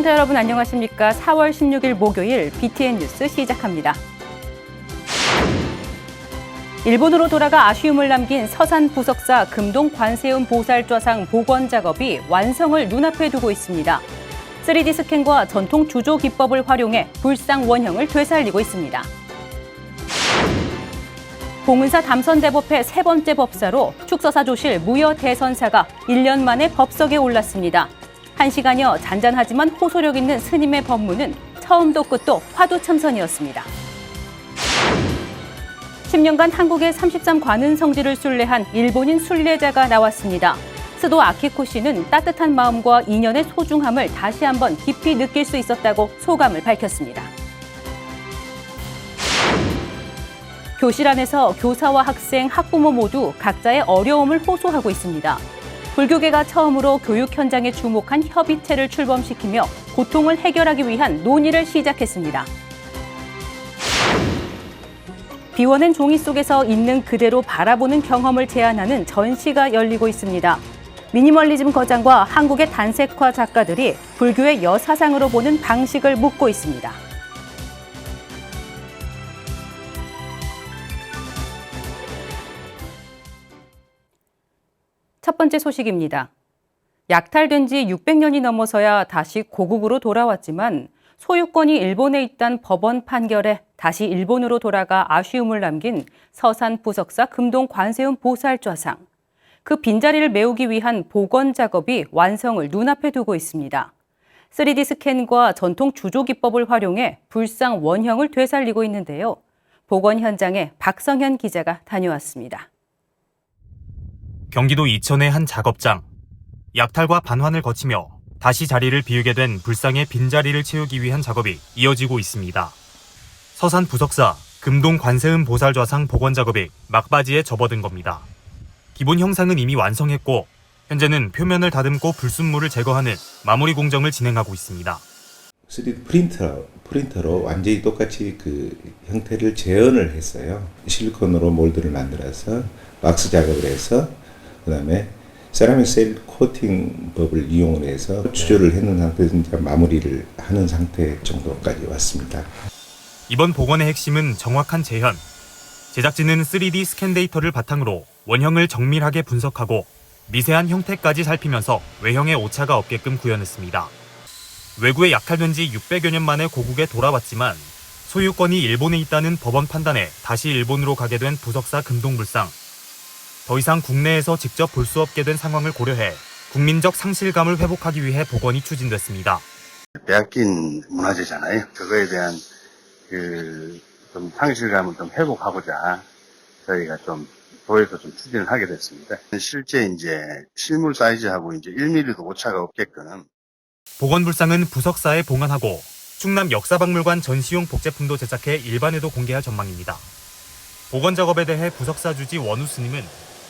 시청자 여러분 안녕하십니까? 4월 16일 목요일 BTN 뉴스 시작합니다. 일본으로 돌아가 아쉬움을 남긴 서산 부석사 금동 관세음 보살좌상 복원 작업이 완성을 눈앞에 두고 있습니다. 3D 스캔과 전통 주조 기법을 활용해 불상 원형을 되살리고 있습니다. 봉은사 담선대법회 세 번째 법사로 축서사 조실 무여 대선사가 1년 만에 법석에 올랐습니다. 1시간여 잔잔하지만 호소력 있는 스님의 법문은 처음도 끝도 화두참선이었습니다. 10년간 한국의 33관은 성지를 순례한 일본인 순례자가 나왔습니다. 스도 아키코 씨는 따뜻한 마음과 인연의 소중함을 다시 한번 깊이 느낄 수 있었다고 소감을 밝혔습니다. 교실 안에서 교사와 학생, 학부모 모두 각자의 어려움을 호소하고 있습니다. 불교계가 처음으로 교육 현장에 주목한 협의체를 출범시키며 고통을 해결하기 위한 논의를 시작했습니다. 비워낸 종이 속에서 있는 그대로 바라보는 경험을 제안하는 전시가 열리고 있습니다. 미니멀리즘 거장과 한국의 단색화 작가들이 불교의 여사상으로 보는 방식을 묻고 있습니다. 첫 번째 소식입니다. 약탈된 지 600년이 넘어서야 다시 고국으로 돌아왔지만 소유권이 일본에 있다는 법원 판결에 다시 일본으로 돌아가 아쉬움을 남긴 서산 부석사 금동 관세음 보살좌상. 그 빈자리를 메우기 위한 복원 작업이 완성을 눈앞에 두고 있습니다. 3D 스캔과 전통 주조 기법을 활용해 불상 원형을 되살리고 있는데요. 복원 현장에 박성현 기자가 다녀왔습니다. 경기도 이천의 한 작업장. 약탈과 반환을 거치며 다시 자리를 비우게 된 불상의 빈자리를 채우기 위한 작업이 이어지고 있습니다. 서산 부석사 금동 관세음 보살좌상 복원 작업이 막바지에 접어든 겁니다. 기본 형상은 이미 완성했고 현재는 표면을 다듬고 불순물을 제거하는 마무리 공정을 진행하고 있습니다. 3D 프린터로 완전히 똑같이 그 형태를 재현을 했어요. 실리콘으로 몰드를 만들어서 왁스 작업을 해서 그다음에 세라믹 셀 코팅 법을 이용을 해서 주조를 해놓은 상태에서 이제 마무리를 하는 상태 정도까지 왔습니다. 이번 복원의 핵심은 정확한 재현. 제작진은 3D 스캔 데이터를 바탕으로 원형을 정밀하게 분석하고 미세한 형태까지 살피면서 외형에 오차가 없게끔 구현했습니다. 외구에 약탈된 지 600여 년 만에 고국에 돌아왔지만 소유권이 일본에 있다는 법원 판단에 다시 일본으로 가게 된 부석사 금동불상. 더 이상 국내에서 직접 볼 수 없게 된 상황을 고려해 국민적 상실감을 회복하기 위해 복원이 추진됐습니다. 빼앗긴 문화재잖아요. 그거에 대한 좀 상실감을 좀 회복하고자 저희가 좀 도에서 좀 추진을 하게 됐습니다. 실제 이제 실물 사이즈하고 이제 1mm도 오차가 없게끔. 복원 불상은 부석사에 봉안하고 충남 역사박물관 전시용 복제품도 제작해 일반에도 공개할 전망입니다. 복원 작업에 대해 부석사 주지 원우 스님은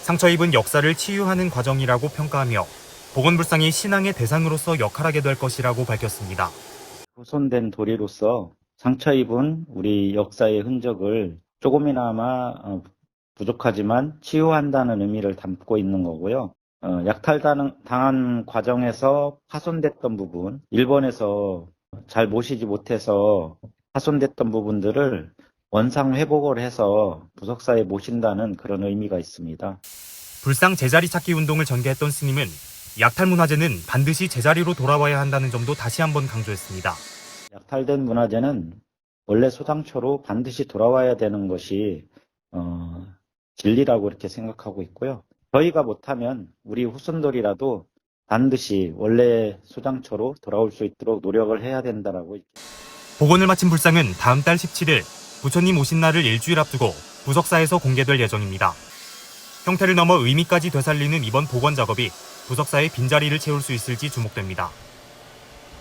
상처 입은 역사를 치유하는 과정이라고 평가하며 복원 불상이 신앙의 대상으로서 역할하게 될 것이라고 밝혔습니다. 후손된 도리로서 상처 입은 우리 역사의 흔적을 조금이나마 부족하지만 치유한다는 의미를 담고 있는 거고요. 약탈당한 과정에서 파손됐던 부분, 일본에서 잘 모시지 못해서 파손됐던 부분들을 원상 회복을 해서 부석사에 모신다는 그런 의미가 있습니다. 불상 제자리 찾기 운동을 전개했던 스님은 약탈 문화재는 반드시 제자리로 돌아와야 한다는 점도 다시 한번 강조했습니다. 약탈된 문화재는 원래 소장처로 반드시 돌아와야 되는 것이 진리라고 이렇게 생각하고 있고요. 저희가 못하면 우리 후손들이라도 반드시 원래 소장처로 돌아올 수 있도록 노력을 해야 된다라고. 복원을 마친 불상은 다음 달 17일 부처님 오신 날을 일주일 앞두고 부석사에서 공개될 예정입니다. 형태를 넘어 의미까지 되살리는 이번 복원 작업이 부석사의 빈자리를 채울 수 있을지 주목됩니다.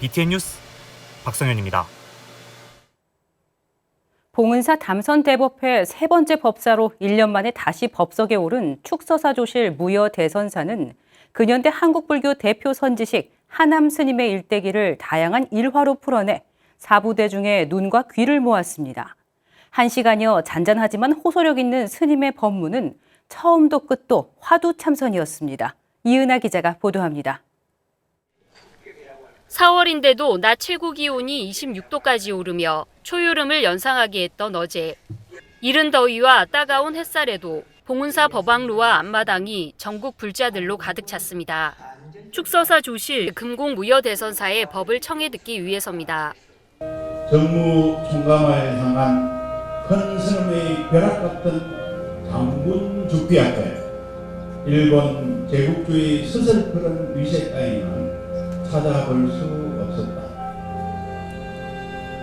BTN 뉴스 박성현입니다. 봉은사 담선대법회 세 번째 법사로 1년 만에 다시 법석에 오른 축서사 조실 무여 대선사는 근현대 한국불교 대표 선지식 하남 스님의 일대기를 다양한 일화로 풀어내 사부대 중에 눈과 귀를 모았습니다. 1시간여 잔잔하지만 호소력 있는 스님의 법문은 처음도 끝도 화두참선이었습니다. 이은하 기자가 보도합니다. 4월인데도 낮 최고 기온이 26도까지 오르며 초여름을 연상하게 했던 어제. 이른 더위와 따가운 햇살에도 봉은사 법왕루와 앞마당이 전국 불자들로 가득 찼습니다. 축서사 조실 금공무여대선사의 법을 청해 듣기 위해서입니다. 정무 총감을 향한 큰 스님의 벼락 같은 장군 죽비 앞에 일본 제국주의 서슬프른 위세 따위는 찾아볼 수 없었다.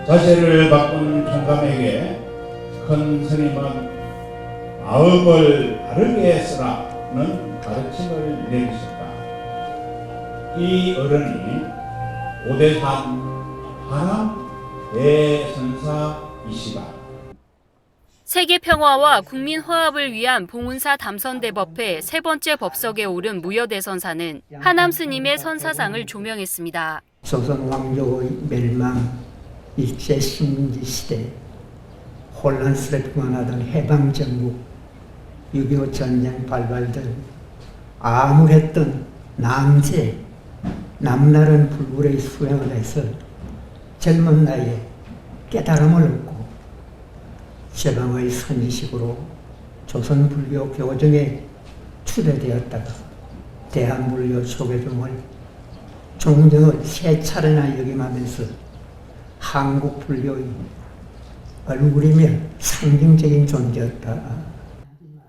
자세를 바꾼 총감에게 큰 스님은 마음을 바르게 쓰라는 가르침을 내리셨다. 이 어른이 오대산 하남 대선사이시다. 세계 평화와 국민 화합을 위한 봉은사 담선대법회 세 번째 법석에 오른 무여대선사는 하남 스님의 선사상을 조명했습니다. 조선 왕조의 멸망, 일제 식민지 시대, 혼란스럽기만 하던 해방정국, 6.25 전쟁 발발들, 암울했던 남제, 남날은 불굴의 수행을 해서 젊은 나이에 깨달음을 얻고 제방의 선지식으로 조선불교 교정에 추대되었다가 대한불교 초교정을 종정을 세 차례나 역임하면서 한국불교의 얼굴이며 상징적인 존재였다.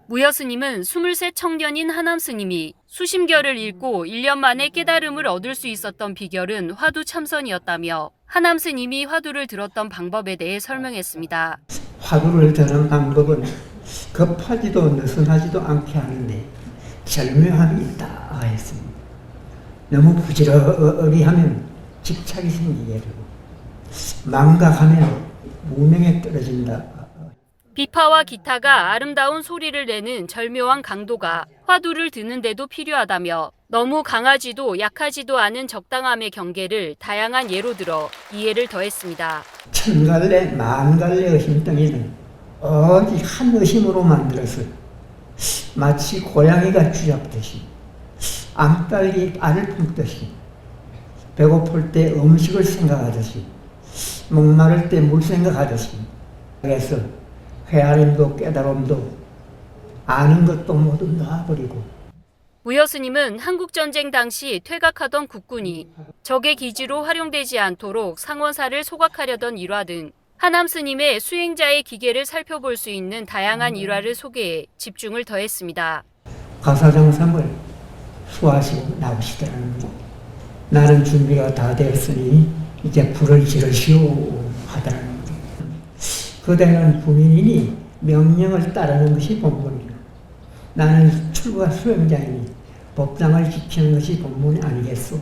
무여 스님은 23 청년인 하남 스님이 수심결을 읽고 1년 만에 깨달음을 얻을 수 있었던 비결은 화두 참선이었다며 하남 스님이 화두를 들었던 방법에 대해 설명했습니다. 화두를 드는 방법은 급하지도 느슨하지도 않게 하는데 절묘함이 있다 했습니다. 너무 부지런히 하면 집착이 생기게 되고 망각하면 무명에 떨어진다. 비파와 기타가 아름다운 소리를 내는 절묘한 강도가 화두를 드는데도 필요하다며 너무 강하지도 약하지도 않은 적당함의 경계를 다양한 예로 들어 이해를 더했습니다. 천갈래 만갈래의 힘덩이는 어디 한 의심으로 만들어서 마치 고양이가 쥐잡듯이 암딸기 알을 품듯이 배고플 때 음식을 생각하듯이 목마를 때 물 생각하듯이 그래서 헤아림도 깨달음도 아는 것도 모두 놔버리고. 무여 스님은 한국전쟁 당시 퇴각하던 국군이 적의 기지로 활용되지 않도록 상원사를 소각하려던 일화 등 하남 스님의 수행자의 기계를 살펴볼 수 있는 다양한 일화를 소개해 집중을 더했습니다. 가사장삼을 수하시고 나오시더라는 거죠. 나는 준비가 다 되었으니 이제 불을 지르시오 하더라는 거죠. 그대는 부민이니 명령을 따르는 것이 본분이다. 나는 출가 수행자이니 법당을 지키는 것이 본분이 아니겠소.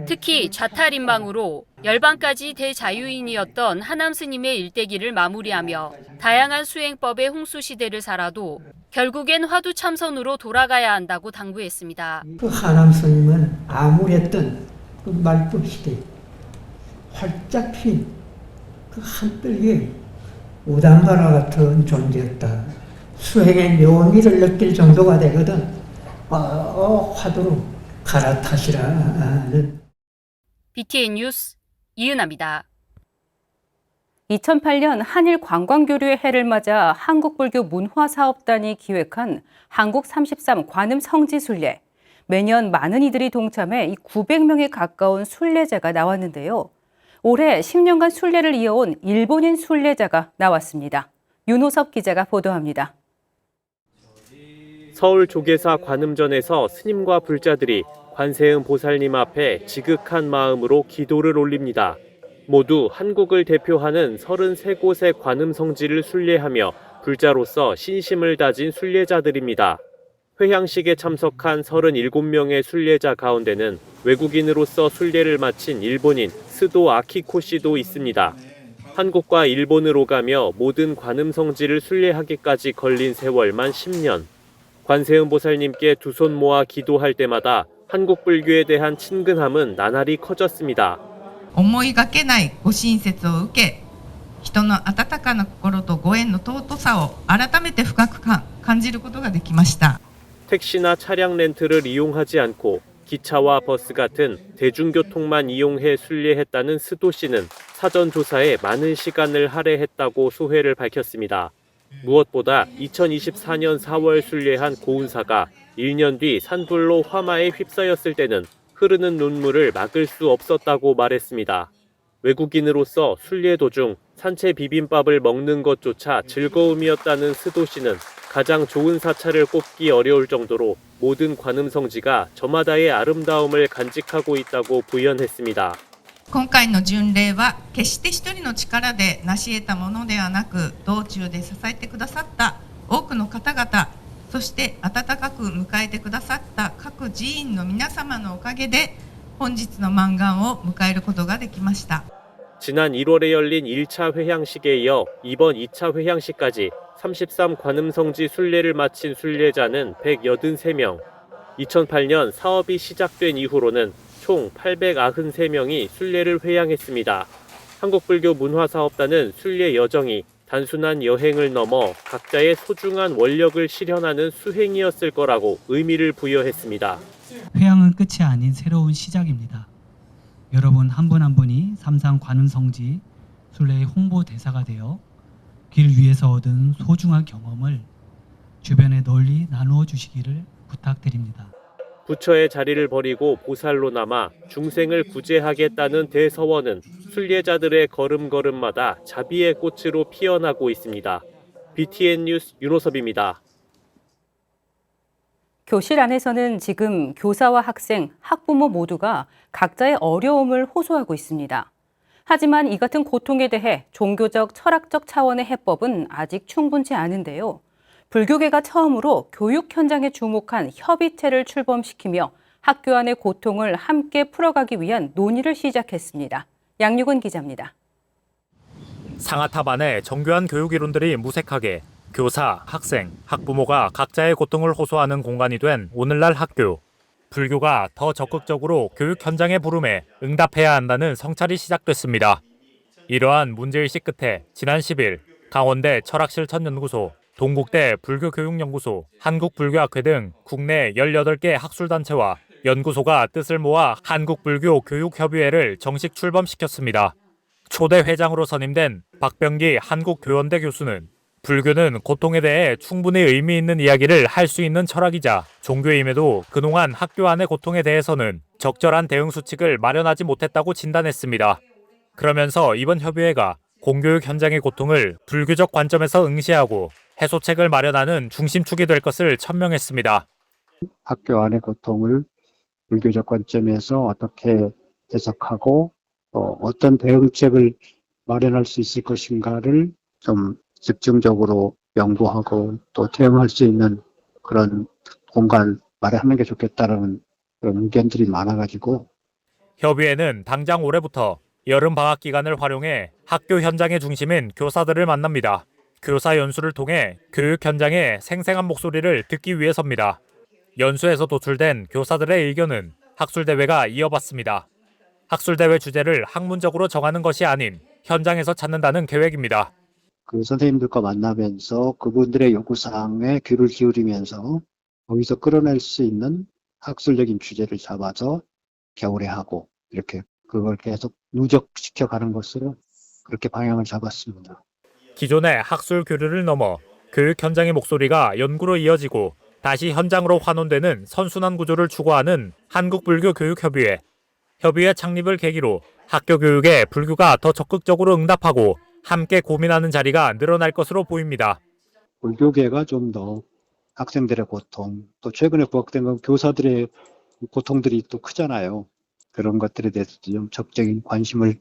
특히 좌탈인망으로 열반까지 대자유인이었던 하남 스님의 일대기를 마무리하며 다양한 수행법의 홍수시대를 살아도 결국엔 화두 참선으로 돌아가야 한다고 당부했습니다. 그 하남 스님은 암울했던 그 말법 시대 활짝 핀 그 한뜰기 우담바라 같은 존재였다. 수행의 묘미를 느낄 정도가 되거든 화두로 갈아타시라는. BTN 뉴스 이은아입니다. 2008년 한일 관광교류의 해를 맞아 한국불교 문화사업단이 기획한 한국 33 관음 성지순례. 매년 많은 이들이 동참해 이 900명에 가까운 순례자가 나왔는데요. 올해 10년간 순례를 이어온 일본인 순례자가 나왔습니다. 윤호섭 기자가 보도합니다. 서울 조계사 관음전에서 스님과 불자들이 관세음 보살님 앞에 지극한 마음으로 기도를 올립니다. 모두 한국을 대표하는 33곳의 관음 성지를 순례하며 불자로서 신심을 다진 순례자들입니다. 회향식에 참석한 37명의 순례자 가운데는 외국인으로서 순례를 마친 일본인 스도 아키코 씨도 있습니다. 한국과 일본을 오가며 모든 관음 성지를 순례하기까지 걸린 세월만 10년. 관세음 보살님께 두 손 모아 기도할 때마다 한국 불교에 대한 친근함은 나날이 커졌습니다. 思いがけないご親切を受け、人の温かな心とご縁の尊さを改めて深く感じることができました。 택시나 차량 렌트를 이용하지 않고 기차와 버스 같은 대중교통만 이용해 순례했다는 스도 씨는 사전 조사에 많은 시간을 할애했다고 소회를 밝혔습니다. 무엇보다 2024년 4월 순례한 고운사가 1년 뒤 산불로 화마에 휩싸였을 때는 흐르는 눈물을 막을 수 없었다고 말했습니다. 외국인으로서 순례 도중 산채 비빔밥을 먹는 것조차 즐거움이었다는 스도 씨는 가장 좋은 사찰을 꼽기 어려울 정도로 모든 관음성지가 저마다의 아름다움을 간직하고 있다고 부연했습니다. 今回の巡礼は決して一人の力で成し得たものではなく、道中で支えてくださった多くの方々、そして温かく迎えてくださった各寺院の皆様のおかげで本日の満願を迎えることができました。 지난 1월에 열린 1차 회향식에 이어 이번 2차 회향식까지 33 관음성지 순례를 마친 순례자는 183명. 2008년 사업이 시작된 이후로는 총 893명이 순례를 회향했습니다. 한국불교 문화사업단은 순례 여정이 단순한 여행을 넘어 각자의 소중한 원력을 실현하는 수행이었을 거라고 의미를 부여했습니다. 회향은 끝이 아닌 새로운 시작입니다. 여러분 한 분 한 분이 삼상 관음성지 순례의 홍보 대사가 되어 길 위에서 얻은 소중한 경험을 주변에 널리 나누어 주시기를 부탁드립니다. 부처의 자리를 버리고 보살로 남아 중생을 구제하겠다는 대서원은 순례자들의 걸음걸음마다 자비의 꽃으로 피어나고 있습니다. BTN 뉴스 윤호섭입니다. 교실 안에서는 지금 교사와 학생, 학부모 모두가 각자의 어려움을 호소하고 있습니다. 하지만 이 같은 고통에 대해 종교적, 철학적 차원의 해법은 아직 충분치 않은데요. 불교계가 처음으로 교육 현장에 주목한 협의체를 출범시키며 학교 안의 고통을 함께 풀어가기 위한 논의를 시작했습니다. 양유근 기자입니다. 상아탑 안에 정교한 교육 이론들이 무색하게 교사, 학생, 학부모가 각자의 고통을 호소하는 공간이 된 오늘날 학교. 불교가 더 적극적으로 교육 현장의 부름에 응답해야 한다는 성찰이 시작됐습니다. 이러한 문제의식 끝에 지난 10일 강원대 철학실천연구소, 동국대 불교교육연구소, 한국불교학회 등 국내 18개 학술단체와 연구소가 뜻을 모아 한국불교교육협의회를 정식 출범시켰습니다. 초대 회장으로 선임된 박병기 한국교원대 교수는 불교는 고통에 대해 충분히 의미 있는 이야기를 할 수 있는 철학이자 종교임에도 그동안 학교 안의 고통에 대해서는 적절한 대응 수칙을 마련하지 못했다고 진단했습니다. 그러면서 이번 협의회가 공교육 현장의 고통을 불교적 관점에서 응시하고 해소책을 마련하는 중심축이 될 것을 천명했습니다. 학교 안의 고통을 불교적 관점에서 어떻게 해석하고 어떤 대응책을 마련할 수 있을 것인가를 좀 집중적으로 연구하고 또 대응할 수 있는 그런 공간 마련하는 게 좋겠다라는 그런 의견들이 많아가지고 협의회는 당장 올해부터 여름 방학 기간을 활용해 학교 현장의 중심인 교사들을 만납니다. 교사 연수를 통해 교육 현장의 생생한 목소리를 듣기 위해서입니다. 연수에서 도출된 교사들의 의견은 학술대회가 이어봤습니다. 학술대회 주제를 학문적으로 정하는 것이 아닌 현장에서 찾는다는 계획입니다. 그 선생님들과 만나면서 그분들의 요구사항에 귀를 기울이면서 거기서 끌어낼 수 있는 학술적인 주제를 잡아서 겨울에하고 이렇게 그걸 계속 누적시켜 가는 것으로 그렇게 방향을 잡았습니다. 기존의 학술 교류를 넘어 교육 현장의 목소리가 연구로 이어지고 다시 현장으로 환원되는 선순환 구조를 추구하는 한국불교교육협의회. 협의회 창립을 계기로 학교 교육에 불교가 더 적극적으로 응답하고 함께 고민하는 자리가 늘어날 것으로 보입니다. 불교계가 좀 더 학생들의 고통, 또 최근에 부각된 건 교사들의 고통들이 또 크잖아요. 그런 것들에 대해서도 좀 적극적인 관심을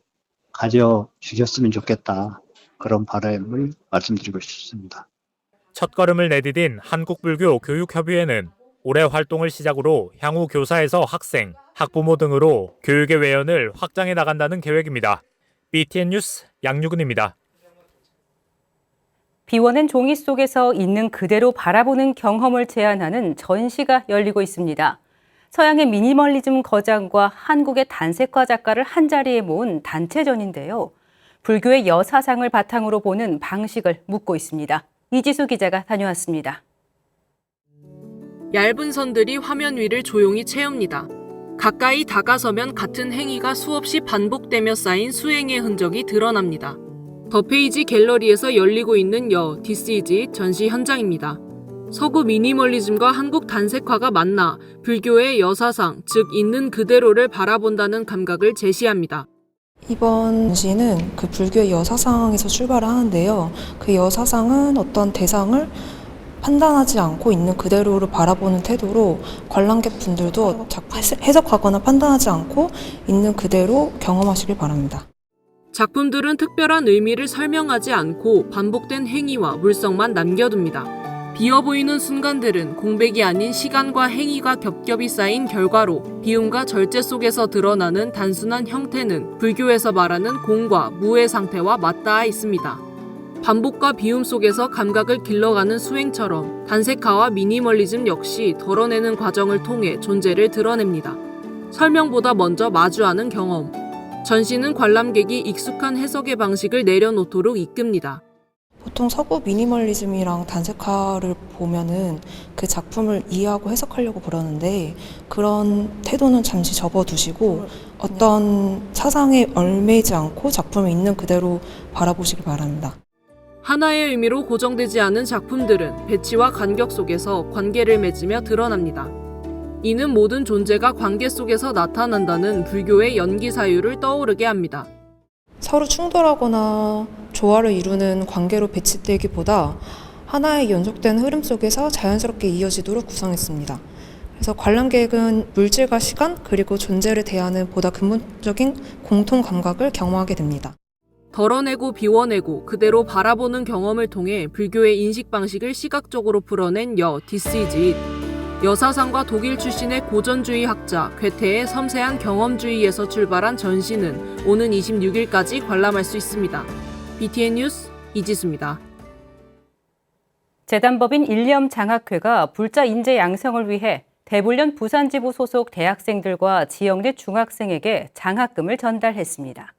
가져주셨으면 좋겠다. 그런 바람을 말씀드리고 싶습니다. 첫걸음을 내디딘 한국불교교육협의회는 올해 활동을 시작으로 향후 교사에서 학생, 학부모 등으로 교육의 외연을 확장해 나간다는 계획입니다. BTN 뉴스 양유근입니다. 비워낸 종이 속에서 있는 그대로 바라보는 경험을 제안하는 전시가 열리고 있습니다. 서양의 미니멀리즘 거장과 한국의 단색화 작가를 한자리에 모은 단체전인데요. 불교의 여사상을 바탕으로 보는 방식을 묻고 있습니다. 이지수 기자가 다녀왔습니다. 얇은 선들이 화면 위를 조용히 채웁니다. 가까이 다가서면 같은 행위가 수없이 반복되며 쌓인 수행의 흔적이 드러납니다. 더 페이지 갤러리에서 열리고 있는 여 This is it 전시 현장입니다. 서구 미니멀리즘과 한국 단색화가 만나 불교의 여사상, 즉 있는 그대로를 바라본다는 감각을 제시합니다. 이번 전시는 그 불교의 여사상에서 출발을 하는데요. 그 여사상은 어떤 대상을 판단하지 않고 있는 그대로를 바라보는 태도로 관람객분들도 자꾸 해석하거나 판단하지 않고 있는 그대로 경험하시길 바랍니다. 작품들은 특별한 의미를 설명하지 않고 반복된 행위와 물성만 남겨둡니다. 비어 보이는 순간들은 공백이 아닌 시간과 행위가 겹겹이 쌓인 결과로 비움과 절제 속에서 드러나는 단순한 형태는 불교에서 말하는 공과 무의 상태와 맞닿아 있습니다. 반복과 비움 속에서 감각을 길러가는 수행처럼 단색화와 미니멀리즘 역시 덜어내는 과정을 통해 존재를 드러냅니다. 설명보다 먼저 마주하는 경험. 전시는 관람객이 익숙한 해석의 방식을 내려놓도록 이끕니다. 보통 서구 미니멀리즘이랑 단색화를 보면은 그 작품을 이해하고 해석하려고 그러는데 그런 태도는 잠시 접어두시고 어떤 사상에 얽매이지 않고 작품을 있는 그대로 바라보시길 바랍니다. 하나의 의미로 고정되지 않은 작품들은 배치와 간격 속에서 관계를 맺으며 드러납니다. 이는 모든 존재가 관계 속에서 나타난다는 불교의 연기사유를 떠오르게 합니다. 서로 충돌하거나 조화를 이루는 관계로 배치되기보다 하나의 연속된 흐름 속에서 자연스럽게 이어지도록 구성했습니다. 그래서 관람객은 물질과 시간 그리고 존재를 대하는 보다 근본적인 공통 감각을 경험하게 됩니다. 덜어내고 비워내고 그대로 바라보는 경험을 통해 불교의 인식 방식을 시각적으로 풀어낸 여 This is it. 여사상과 독일 출신의 고전주의 학자 괴테의 섬세한 경험주의에서 출발한 전시는 오는 26일까지 관람할 수 있습니다. BTN 뉴스 이지수입니다. 재단법인 일념장학회가 불자 인재 양성을 위해 대불련 부산지부 소속 대학생들과 지역 내 중학생에게 장학금을 전달했습니다.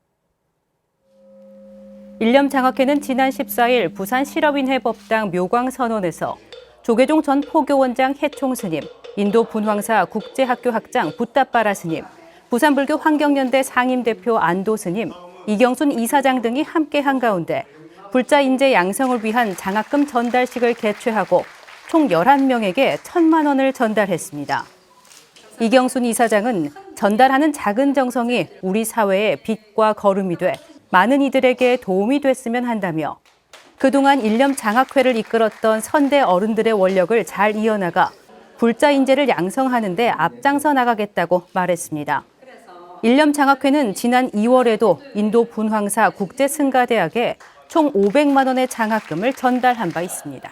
일념장학회는 지난 14일 부산 실업인회 법당 묘광선원에서 조계종 전 포교원장 해총 스님, 인도 분황사 국제학교 학장 붓다빠라 스님, 부산불교 환경연대 상임대표 안도 스님, 이경순 이사장 등이 함께한 가운데 불자 인재 양성을 위한 장학금 전달식을 개최하고 총 11명에게 1,000만 원을 전달했습니다. 이경순 이사장은 전달하는 작은 정성이 우리 사회의 빛과 거름이 돼 많은 이들에게 도움이 됐으면 한다며 그동안 일념장학회를 이끌었던 선대 어른들의 원력을 잘 이어나가 불자 인재를 양성하는 데 앞장서 나가겠다고 말했습니다. 일념장학회는 지난 2월에도 인도 분황사 국제승가대학에 총 500만 원의 장학금을 전달한 바 있습니다.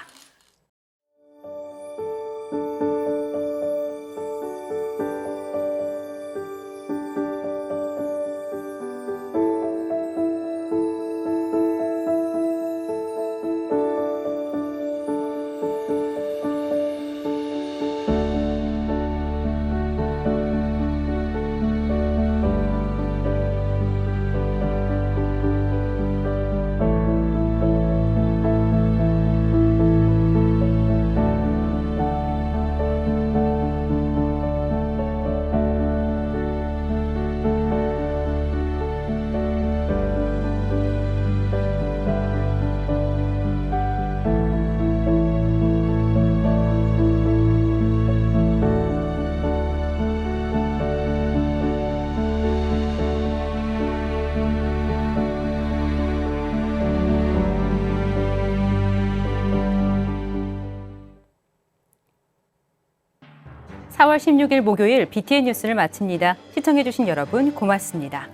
(4월 16일) 목요일 BTN 뉴스를 마칩니다. 시청해주신 여러분 고맙습니다.